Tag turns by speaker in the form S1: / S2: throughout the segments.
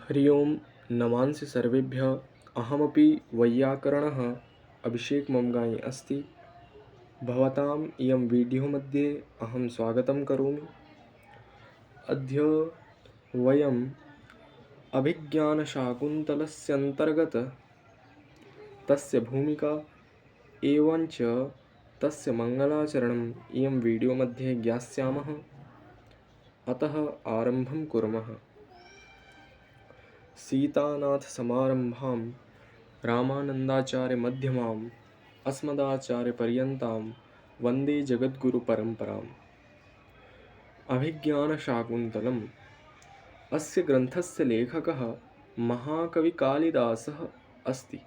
S1: हरि ओं नमांसि सर्वेभ्यः। अहमपि वैयाकरणः अभिषेकममगायि अस्ति। भवताम् इयं वीडियो मध्ये अहं स्वागतं करोमि। अद्य वयम् अभिज्ञानशाकुन्तलस्य अन्तर्गत तस्य भूमिका एवञ्च तस्य मङ्गलाचरणम् इयं वीडियो मध्ये ज्ञास्यामः। अतः आरम्भं कुर्मः। सीतानाथसमारम्भां रामानन्दाचार्यमध्यमाम् अस्मदाचार्यपर्यन्तां वन्दे जगद्गुरुपरम्पराम्। अभिज्ञानशाकुन्तलम् अस्य ग्रन्थस्य लेखकः महाकविकालिदासः अस्ति।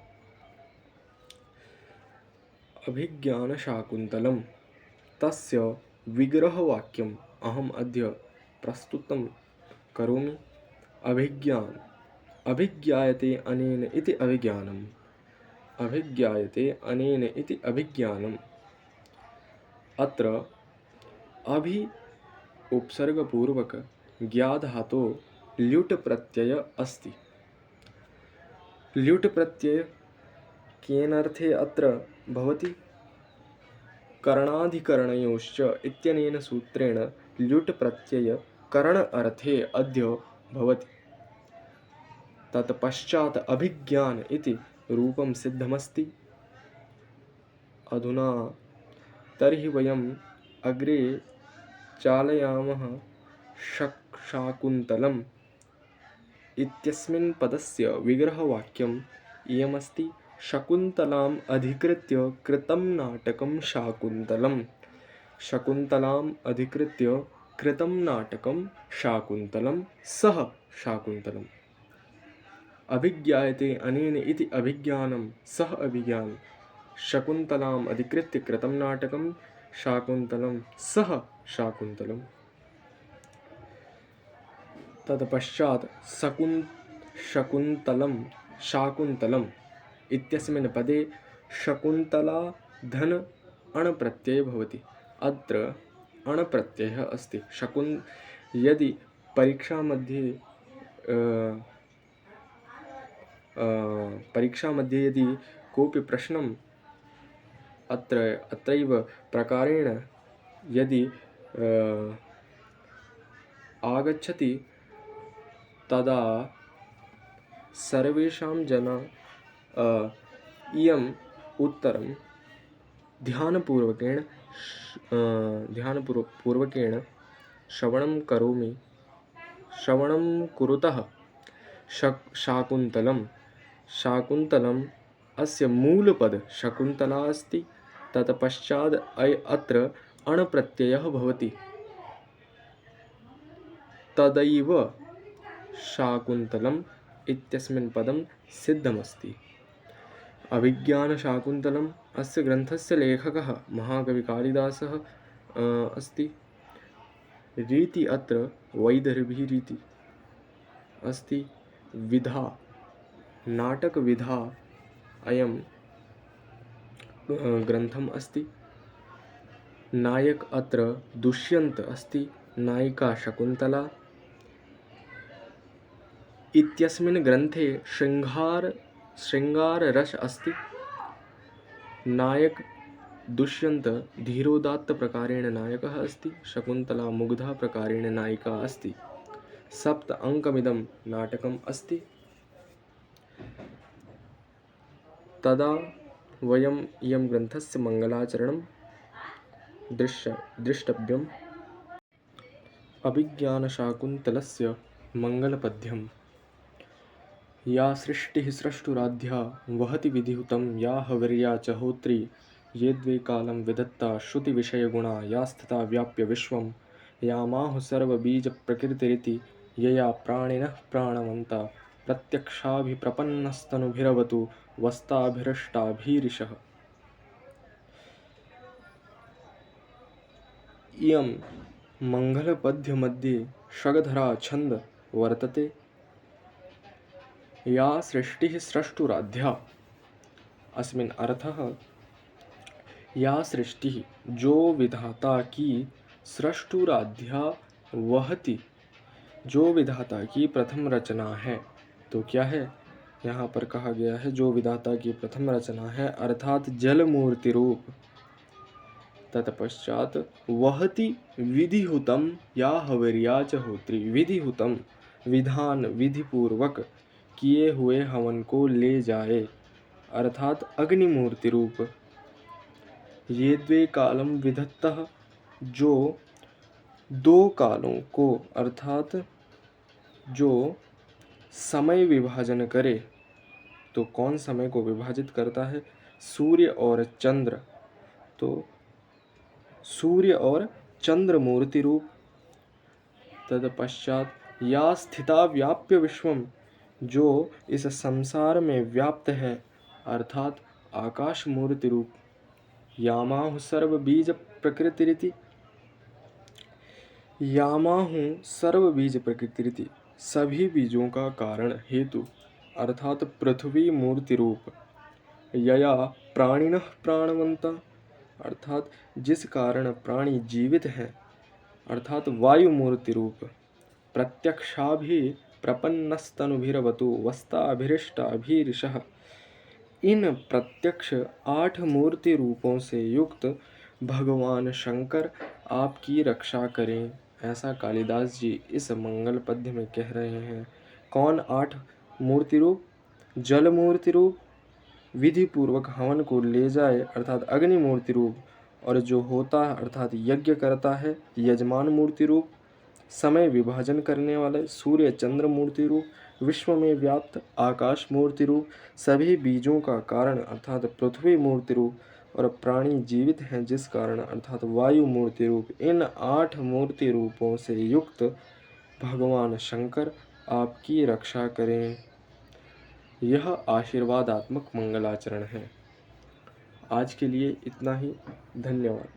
S1: अभिज्ञानशाकुन्तलं तस्य विग्रहवाक्यम् अहम् अद्य प्रस्तुतं करोमि। अभिज्ञायते अनेन इति अभिज्ञानम्। अभिज्ञायते अनेन इति अभिज्ञानम्। अत्र अभि उपसर्गपूर्वक ज्ञाधातो ल्युट् प्रत्यय अस्ति। ल्युट् प्रत्यय केनार्थे अत्र भवति? करणाधिकरणयोश्च इत्यनेन सूत्रेण ल्युट् प्रत्यय करण अर्थे अद्य भवति। तत्पश्चात् अभिज्ञान इति रूपं सिद्धमस्ति। अधुना तर्हि वयम् अग्रे चालयामः। शाकुन्तलम् इत्यस्मिन् पदस्य विग्रहवाक्यम् इयमस्ति। शकुन्तलाम् अधिकृत्य कृतं नाटकं शाकुन्तलम्। शकुन्तलाम् अधिकृत्य कृतं नाटकं शाकुन्तलं सः शाकुन्तलम्। अभिज्ञायते अनेन इति अभिज्ञानं सः अभिज्ञानं। शकुन्तलाम् अधिकृत्य कृतं नाटकं शाकुन्तलं सः शाकुन्तलम्। तत्पश्चात् शकुन्तलं शाकुन्तलम् इत्यस्मिन् पदे शकुन्तला धन अण् प्रत्ययः भवति। अत्र अण् प्रत्ययः अस्ति। यदि परीक्षा मध्ये यदि कोऽपि प्रश्नम् अत्रैव प्रकारेण यदि आगच्छति तदा सर्वेषां इयम् उत्तरं ध्यानपूर्वकेण श्रवणं कुरुतः। शाकुन्तलम् अस्य मूलपद शकुन्तला अस्ति। तत्पश्चात् अत्र अण् प्रत्ययः भवति। तदैव शाकुन्तलम् इत्यस्मिन् पदं सिद्धमस्ति। अभिज्ञानशाकुन्तलम् अस्य ग्रन्थस्य लेखकः महाकविकालिदासः अस्ति। रीति अत्र वैदर्भीरीति अस्ति। विधा नाटकविधा अयं ग्रन्थम् अस्ति। नायक अत्र दुष्यन्त अस्ति। नायिका शकुन्तला। इत्यस्मिन् ग्रन्थे शृङ्गाररस अस्ति। नायक दुष्यन्त धीरोदात्तप्रकारेण नायकः अस्ति। शकुन्तला मुग्धा प्रकारेण नायिका अस्ति। 7 अङ्कमिदं नाटकम् अस्ति। तदा वयम् इयं ग्रन्थस्य मङ्गलाचरणं द्रष्टव्यम्। अभिज्ञानशाकुन्तलस्य मङ्गलपद्यम्। या सृष्टिः स्रष्टुराध्या वहति विधिहुतं या हविर्या च होत्री ये द्वे कालं विधत्ता श्रुतिविषयगुणा या स्थिता व्याप्य विश्वं यामाहु सर्वबीजप्रकृतिरिति यया प्राणिनः प्राणवन्ता प्रत्यक्षाभिप्रपन्नस्तनुभिरवतु वस्ताभिरष्टाभीरिशः। इयं मङ्गलपद्यमध्ये षड्धरा छन्द वर्तते। या सृष्टिः स्रष्टुराध्या अस्मिन् अर्थः या सृष्टि जो विधाता की सृष्टुराध्या वहती जो विधाता की प्रथम रचना है तो क्या है, यहाँ पर कहा गया है जो विधाता की प्रथम रचना है अर्थात जल मूर्ति रूप। तत्पश्चात वहति विधिहुतम या हविर्या च होत्री। विधिहुतम विधान विधि पूर्वक किए हुए हवन को ले जाए अर्थात अग्निमूर्ति रूप। ये द्वे कालम विधत्तः जो दो कालों को अर्थात जो समय विभाजन करे। तो कौन समय को विभाजित करता है? सूर्य और चंद्र। तो सूर्य और चंद्र मूर्ति रूप। तत्पश्चात या स्थिता व्याप्य विश्वम जो इस संसार में व्याप्त है अर्थात आकाश मूर्ति रूप। यामाहु सर्व बीज प्रकृतिरिति। यामाहु सर्व बीज प्रकृतिरिति सभी बीजों का कारण हेतु अर्थात पृथ्वी मूर्ति रूप। यया प्राणिनः प्राणवंता अर्थात जिस कारण प्राणी जीवित हैं अर्थात वायु मूर्ति रूप। प्रत्यक्षाभि प्रपन्नस्तनुभिरवतु वस्ताभिरिष्टाभिरिषः इन प्रत्यक्ष 8 मूर्ति रूपों से युक्त भगवान शंकर आपकी रक्षा करें, ऐसा कालिदास जी इस मंगल पद्य में कह रहे हैं। कौन 8 मूर्ति रूप? जल मूर्ति रूप, विधि पूर्वक हवन को ले जाए अर्थात अग्नि मूर्ति रूप, और जो होता है अर्थात यज्ञ करता है यजमान मूर्ति रूप, समय विभाजन करने वाले सूर्य चंद्र मूर्ति रूप, विश्व में व्याप्त आकाश मूर्ति रूप, सभी बीजों का कारण अर्थात पृथ्वी मूर्ति रूप, और प्राणी जीवित हैं जिस कारण अर्थात वायु मूर्ति रूप। इन 8 मूर्ति रूपों से युक्त भगवान शंकर आपकी रक्षा करें। यह आशीर्वादात्मक मंगलाचरण है। आज के लिए इतना ही। धन्यवाद।